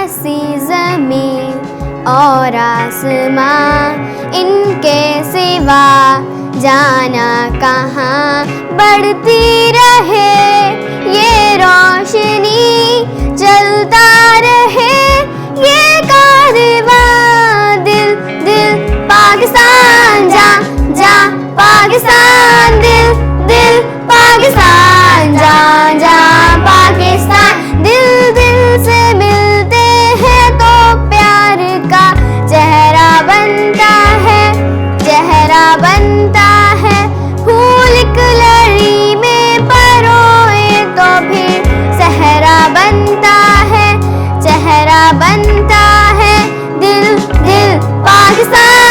ऐसी ज़मीं और आसमां, इनके सिवा जाना कहाँ। बढ़ती रहे ये रोशनी, चलता रहे ये कारवां। दिल दिल पाकिस्तान, जा जा पाकिस्तान। दिल दिल पाकिस्तान, जा जा पाकिस्तान। दिल दिल से मिलते हैं तो प्यार का चेहरा बनता है, चेहरा बनता है। फूल एक लड़ी में परोए तो फिर सहरा बनता है, चेहरा बनता है। दिल दिल पाकिस्तान।